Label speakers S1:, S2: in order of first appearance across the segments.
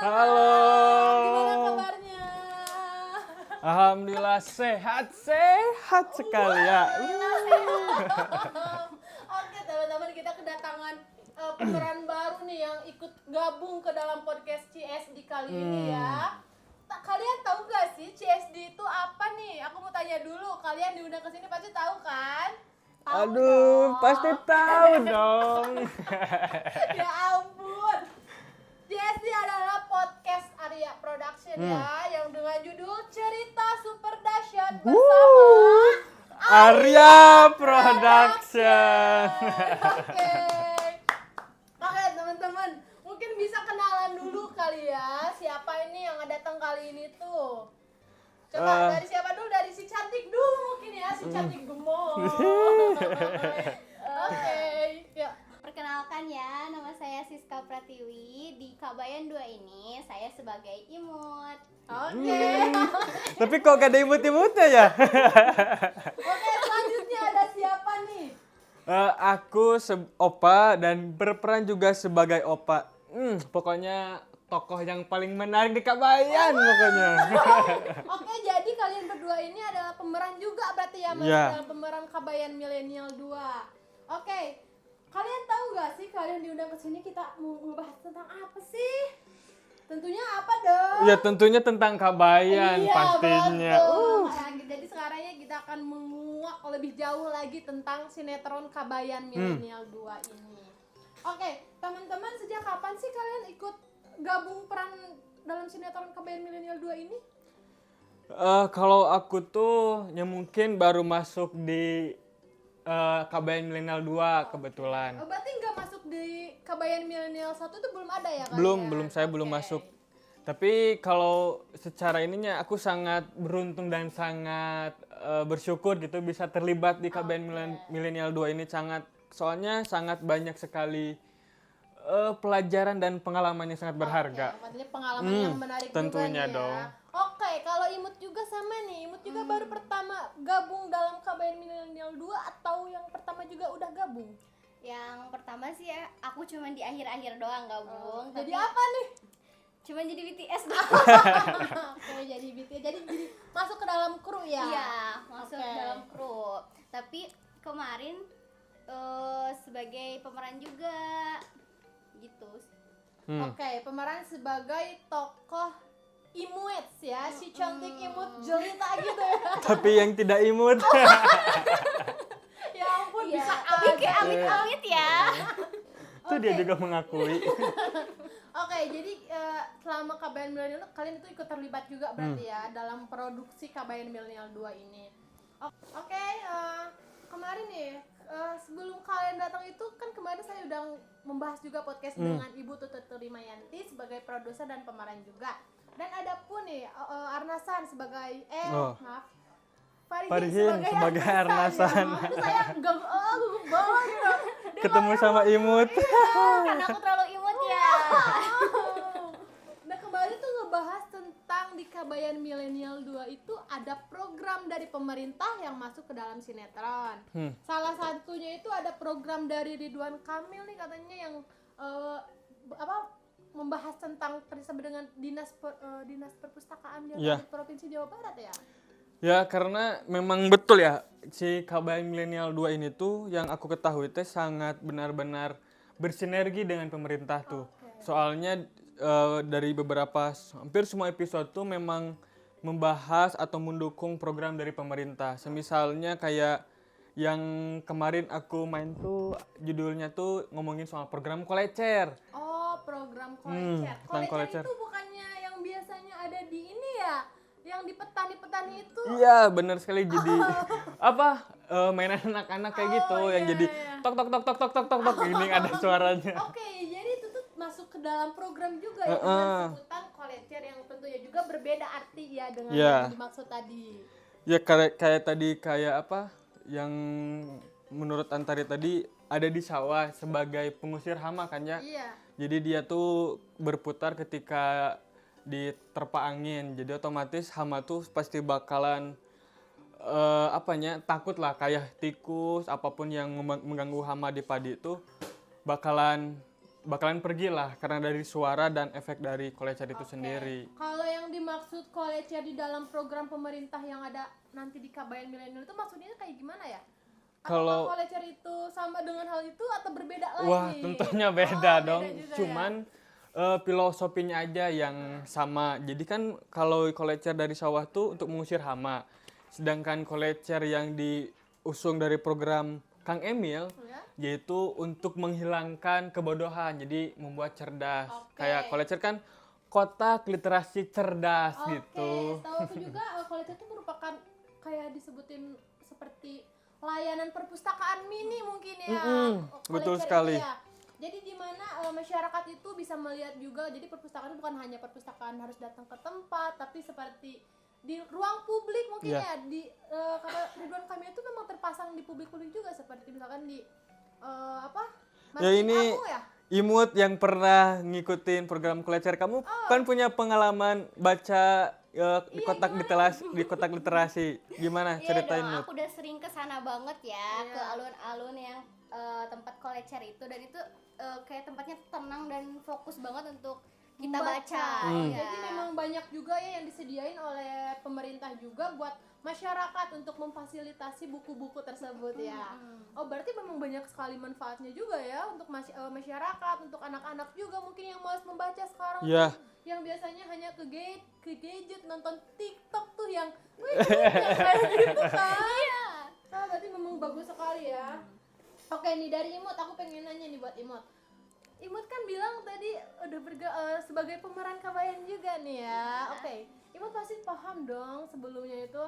S1: Gimana
S2: Halo.
S1: kabarnya?
S2: Alhamdulillah sehat sekali ya.
S1: Oke teman-teman, kita kedatangan pemeran baru nih yang ikut gabung ke dalam podcast CSD kali ini ya. Kalian tahu gak sih CSD itu apa nih? Aku mau tanya dulu, kalian diundang ke sini pasti tahu kan? Tahu
S2: Aduh,
S1: dong.
S2: pasti tahu dong.
S1: Ya ampun. CSD adalah podcast Arya Production ya, yang dengan judul Cerita Super Dahsyat bersama
S2: Arya Production.
S1: Oke teman-teman, mungkin bisa kenalan dulu kali ya. Siapa ini yang datang kali ini tuh? Coba dari siapa dulu? Dari si cantik dulu mungkin ya, si cantik gemuk. Oke, ya.
S3: Perkenalkan ya, nama saya Siska Pratiwi. Di Kabayan 2 ini saya sebagai imut.
S1: Oke.
S2: Tapi kok gak ada imut-imutnya ya?
S1: Oke, selanjutnya ada siapa nih?
S2: Aku opa dan berperan juga sebagai opa. Pokoknya tokoh yang paling menarik di Kabayan pokoknya.
S1: Oke, jadi kalian berdua ini adalah pemeran juga berarti ya, masuk
S2: Iya.
S1: dalam pemeran Kabayan Milenial 2. Oke, kalian tahu gak sih kalian diundang ke sini kita mau ngebahas tentang apa sih? Tentunya apa dong?
S2: Ya tentunya tentang Kabayan
S1: Iya,
S2: pastinya.
S1: betul. Nah, jadi sekarangnya kita akan menguak lebih jauh lagi tentang sinetron Kabayan Milenial 2 ini. Oke, teman-teman, sejak kapan sih kalian ikut gabung peran dalam sinetron Kabayan Milenial 2 ini?
S2: Kalau aku tuh ya mungkin baru masuk di Kabayan Milenial 2 kebetulan.
S1: Oh, berarti nggak masuk di Kabayan Milenial 1 itu belum ada ya kalian?
S2: Belum saya belum
S1: Oke.
S2: masuk. Tapi kalau secara ininya aku sangat beruntung dan sangat bersyukur gitu bisa terlibat di Kabayan Milenial 2 ini soalnya sangat banyak sekali pelajaran dan pengalaman yang sangat berharga.
S1: Oke, maksudnya pengalaman yang menarik
S2: tentunya
S1: juga nih ya.
S2: dong.
S1: Oke, kalau Imut juga sama nih. Imut juga baru pertama gabung dalam Kabayan Milenial 2 atau yang pertama juga udah gabung?
S3: Yang pertama sih ya, aku cuma di akhir-akhir doang gabung.
S1: Jadi
S3: tapi
S1: apa nih?
S3: Cuma jadi BTS doang.
S1: Oke, jadi BTS. Jadi masuk ke dalam kru ya?
S3: Iya, masuk
S1: Oke.
S3: dalam kru. Tapi kemarin sebagai pemeran juga gitu.
S1: Oke, pemeran sebagai tokoh Imut ya, si cantik Imut jelita gitu ya.
S2: Tapi yang tidak imut.
S1: Ya ampun,
S3: Iya,
S1: bisa
S3: tapi
S1: aja.
S3: kayak amit-amit ya.
S2: Itu dia juga mengakui.
S1: Oke, jadi selama Kabayan Milenial kalian itu ikut terlibat juga berarti ya dalam produksi Kabayan Milenial 2 ini. Oke, kemarin nih sebelum kalian datang itu kan kemarin saya udah membahas juga podcast dengan Ibu Tutut Rimayanti sebagai produser dan pemeran juga. Dan ada pun nih Arnasan sebagai maaf.
S2: Farihin sebagai Arnasan.
S1: Ya, maaf, saya gugup banget.
S2: Ketemu sama imut.
S3: Karena aku terlalu imut ya.
S1: Nah, kemarin tuh ngebahas tentang di Kabayan Milenial 2 itu ada program dari pemerintah yang masuk ke dalam sinetron. Salah satunya itu ada program dari Ridwan Kamil nih katanya yang membahas tentang kerjasama dengan dinas perpustakaan di
S2: Iya.
S1: Provinsi Jawa Barat ya.
S2: Ya karena memang betul ya si Kabayan Milenial 2 ini tuh yang aku ketahui teh sangat benar-benar bersinergi dengan pemerintah tuh. Soalnya dari hampir semua episode tuh memang membahas atau mendukung program dari pemerintah. Semisalnya kayak yang kemarin aku main tuh judulnya tuh ngomongin soal program Kolecer.
S1: Oh, program Kolecer.
S2: Tentang
S1: Kolecer
S2: Kolecer.
S1: itu bukannya yang biasanya ada di ini ya? Yang di petani-petani itu.
S2: Iya benar sekali jadi mainan anak-anak kayak gitu yang
S1: iya,
S2: jadi
S1: iya.
S2: tok tok tok tok tok tok tok tok ini ada suaranya.
S1: Oke, jadi itu tuh masuk ke dalam program juga ya dengan sebutan Kolecer yang tentunya juga berbeda arti ya dengan yang dimaksud tadi.
S2: Ya kayak tadi yang menurut Antari tadi ada di sawah sebagai pengusir hama kan ya.
S1: Iya.
S2: Jadi dia tuh berputar ketika diterpa angin. Jadi otomatis hama tuh pasti bakalan takut lah kayak tikus apapun yang mengganggu hama di padi itu bakalan bakalan pergi lah karena dari suara dan efek dari kolecer itu sendiri.
S1: Kalau yang dimaksud kolecer di dalam program pemerintah yang ada nanti di Kabayan Milenial itu maksudnya kayak gimana ya?
S2: Kalau
S1: Apakah kolecer itu sama dengan hal itu atau berbeda lagi?
S2: wah, tentunya beda dong.
S1: Beda juga
S2: Cuman filosofinya aja yang sama. Jadi kan kalau kolecer dari sawah tuh untuk mengusir hama. Sedangkan kolecer yang diusung dari program Kang Emil
S1: ya?
S2: yaitu untuk menghilangkan kebodohan. Jadi membuat cerdas. Kayak kolecer kan kotak literasi cerdas gitu.
S1: Tahu aku juga kolecer itu merupakan kayak disebutin seperti layanan perpustakaan mini mungkin ya.
S2: Betul
S1: Kolecer
S2: sekali.
S1: itu ya. Jadi di mana masyarakat itu bisa melihat juga, jadi perpustakaan bukan hanya perpustakaan harus datang ke tempat, tapi seperti di ruang publik mungkin ya. Di kata Ridwan Kamil itu memang terpasang di publik-publik juga, seperti misalkan di
S2: Ya
S1: Masjid
S2: ini
S1: Agung ya.
S2: Imut yang pernah ngikutin program kolecer, kamu kan punya pengalaman baca di kotak literasi. Gimana
S3: Iya
S2: ceritain
S3: dong,
S2: Mut?
S3: aku udah sering kesana banget ya, ke alun-alun yang tempat kolecer itu, dan itu kayak tempatnya tenang dan fokus banget untuk kita baca. Ya.
S1: Jadi memang banyak juga ya yang disediain oleh pemerintah juga buat masyarakat untuk memfasilitasi buku-buku tersebut ya. Oh berarti memang banyak sekali manfaatnya juga ya untuk masyarakat, untuk anak-anak juga mungkin yang malas membaca sekarang.
S2: Iya.
S1: Yang biasanya hanya ke gadget, nonton TikTok tuh yang kayak gitu kan.
S3: Iya.
S1: Nah, berarti memang bagus sekali ya. Oke nih dari Imut, aku pengen nanya nih buat Imut. Imut kan bilang tadi udah sebagai pemeran Kabayan juga nih ya. Oke, Imut pasti paham dong sebelumnya itu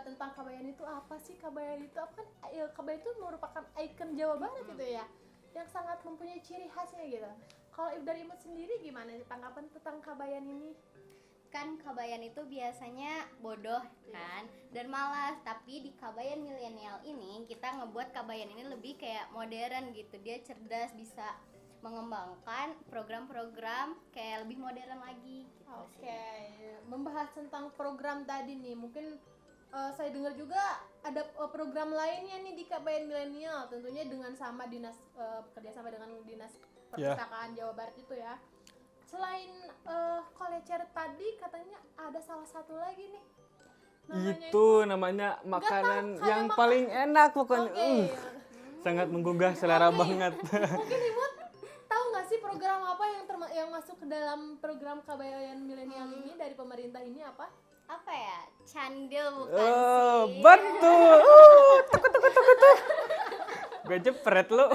S1: tentang Kabayan itu apa sih. Kabayan itu apa kan? Kabayan itu merupakan ikon Jawa Barat gitu ya, yang sangat mempunyai ciri khasnya gitu. Kalau dari Imut sendiri gimana sih tanggapan tentang Kabayan ini?
S3: Kan Kabayan itu biasanya bodoh kan dan malas, tapi di Kabayan Milenial ini kita ngebuat Kabayan ini lebih kayak modern gitu. Dia cerdas, bisa mengembangkan program-program kayak lebih modern lagi gitu.
S1: Oke, membahas tentang program tadi nih, mungkin saya dengar juga ada program lainnya nih di Kabayan Milenial, tentunya dengan sama dinas kerjasama dengan dinas perpustakaan Jawa Barat itu ya. Selain kolecer tadi katanya ada salah satu lagi nih.
S2: Namanya makanan yang paling enak pokoknya. Sangat menggugah selera banget.
S1: Mungkin Imut tahu nggak sih program apa yang masuk ke dalam program Kabayan Milenial ini dari pemerintah ini apa?
S3: Apa ya? Candil bukan sih?
S2: Betul. Gue jepret lu.